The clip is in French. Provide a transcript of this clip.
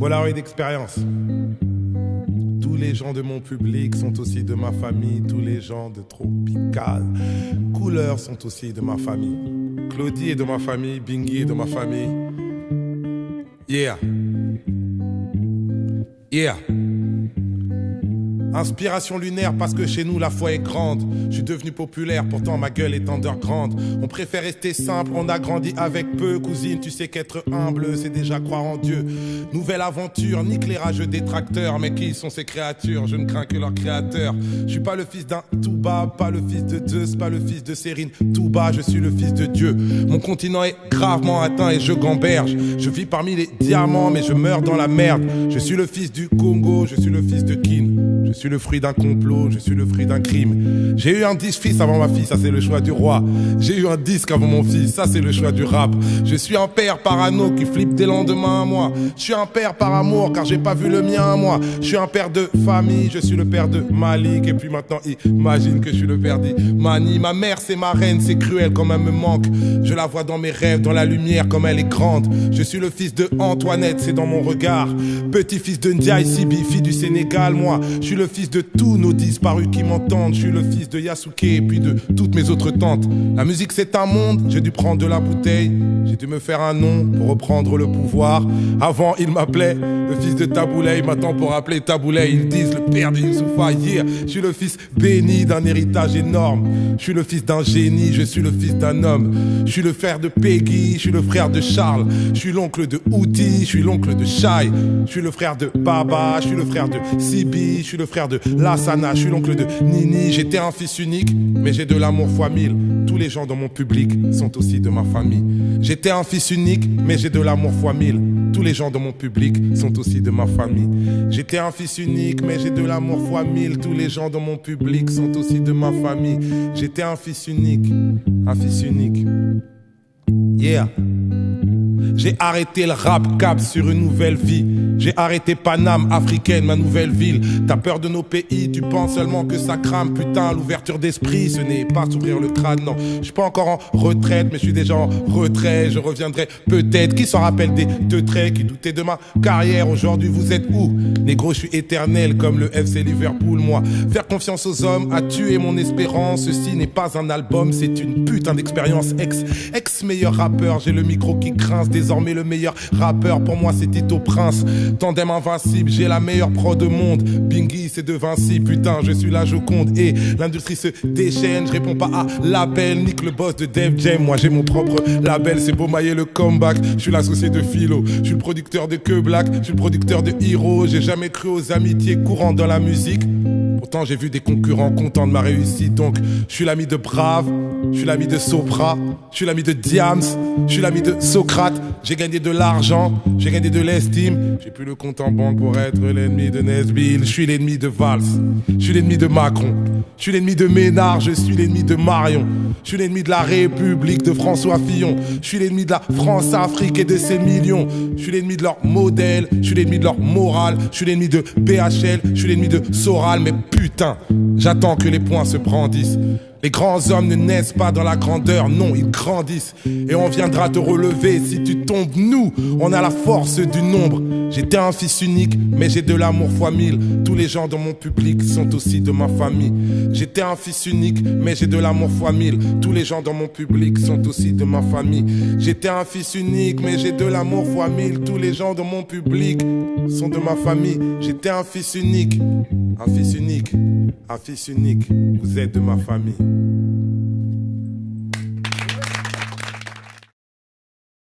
Polaroid Expérience. Tous les gens de mon public sont aussi de ma famille. Tous les gens de Tropical Couleur sont aussi de ma famille. Claudie est de ma famille. Bingy est de ma famille. Yeah. Yeah. Inspiration lunaire parce que chez nous la foi est grande. Je suis devenu populaire, pourtant ma gueule est underground. On préfère rester simple, on a grandi avec peu. Cousine, tu sais qu'être humble, c'est déjà croire en Dieu. Nouvelle aventure, nique les rageux détracteurs. Mais qui sont ces créatures? Je ne crains que leur créateur. Je suis pas le fils d'un Touba, pas le fils de Zeus, pas le fils de Sérine Touba, je suis le fils de Dieu. Mon continent est gravement atteint et je gamberge. Je vis parmi les diamants mais je meurs dans la merde. Je suis le fils du Congo, je suis le fils de Kin. Je suis le fruit d'un complot, je suis le fruit d'un crime. J'ai eu un 10 fils avant ma fille, ça c'est le choix du roi. J'ai eu un disque avant mon fils, ça c'est le choix du rap. Je suis un père parano qui flippe des lendemains à moi. Je suis un père par amour car j'ai pas vu le mien à moi. Je suis un père de famille, je suis le père de Malik. Et puis maintenant imagine que je suis le père d'Imani. Ma mère c'est ma reine, c'est cruel comme elle me manque. Je la vois dans mes rêves, dans la lumière comme elle est grande. Je suis le fils de Antoinette, c'est dans mon regard. Petit-fils de Ndiaye Sibi, fille du Sénégal, moi. Je suis le fils de tous nos disparus qui m'entendent. Je suis le fils de Yasuke et puis de toutes mes autres tantes. La musique c'est un monde, j'ai dû prendre de la bouteille. J'ai dû me faire un nom pour reprendre le pouvoir. Avant il m'appelait le fils de Taboulay, maintenant pour appeler Taboulay ils disent le père de Youssoufa. Yeah. Je suis le fils béni d'un héritage énorme. Je suis le fils d'un génie, je suis le fils d'un homme. Je suis le frère de Peggy, je suis le frère de Charles. Je suis l'oncle de Outi, je suis l'oncle de Shai. Je suis le frère de Baba, je suis le frère de Sibi, je suis le frère de Lassana, je suis l'oncle de Nini. J'étais un fils unique, mais j'ai de l'amour fois mille. Tous les gens dans mon public sont aussi de ma famille. J'étais un fils unique, mais j'ai de l'amour fois mille. Tous les gens dans mon public sont aussi de ma famille. J'étais un fils unique, mais j'ai de l'amour fois mille. Tous les gens dans mon public sont aussi de ma famille. J'étais un fils unique, un fils unique. Yeah. J'ai arrêté le rap cap sur une nouvelle vie. J'ai arrêté Paname, africaine, ma nouvelle ville. T'as peur de nos pays, tu penses seulement que ça crame. Putain, l'ouverture d'esprit, ce n'est pas s'ouvrir le crâne, non. Je suis pas encore en retraite, mais je suis déjà en retrait. Je reviendrai peut-être, qui s'en rappelle des deux traits, qui doutaient de ma carrière. Aujourd'hui, vous êtes où? Négro, je suis éternel comme le FC Liverpool, moi. Faire confiance aux hommes a tué mon espérance. Ceci n'est pas un album, c'est une putain d'expérience. Ex-meilleur rappeur, j'ai le micro qui grince. Désormais le meilleur rappeur, pour moi c'est Tito Prince. Tandem invincible, j'ai la meilleure prod au monde. Bingy c'est de Vinci, putain je suis la Joconde. Et l'industrie se déchaîne, je réponds pas à l'appel. Nique le boss de Def Jam, moi j'ai mon propre label. C'est beau mailler le comeback, je suis l'associé de Philo. Je suis le producteur de Que Black, je suis le producteur de Hero. J'ai jamais cru aux amitiés courantes dans la musique. Pourtant j'ai vu des concurrents contents de ma réussite. Donc je suis l'ami de Brave, je suis l'ami de Sopra, je suis l'ami de Diams, je suis l'ami de Socrate. J'ai gagné de l'argent, j'ai gagné de l'estime. J'ai plus le compte en banque pour être l'ennemi de Nesbill. Je suis l'ennemi de Valls, je suis l'ennemi de Macron, je suis l'ennemi de Ménard, je suis l'ennemi de Marion. Je suis l'ennemi de la République de François Fillon. Je suis l'ennemi de la France-Afrique et de ses millions. Je suis l'ennemi de leur modèle, je suis l'ennemi de leur morale. Je suis l'ennemi de BHL, je suis l'ennemi de Soral. Mais putain, j'attends que les poings se brandissent. Les grands hommes ne naissent pas dans la grandeur, non, ils grandissent. Et on viendra te relever si tu tombes. Nous, on a la force du nombre. J'étais un fils unique, mais j'ai de l'amour fois mille. Tous les gens dans mon public sont aussi de ma famille. J'étais un fils unique, mais j'ai de l'amour fois mille. Tous les gens dans mon public sont aussi de ma famille. J'étais un fils unique, mais j'ai de l'amour fois mille. Tous les gens dans mon public sont de ma famille. J'étais un fils unique, un fils unique, un fils unique. Vous êtes de ma famille.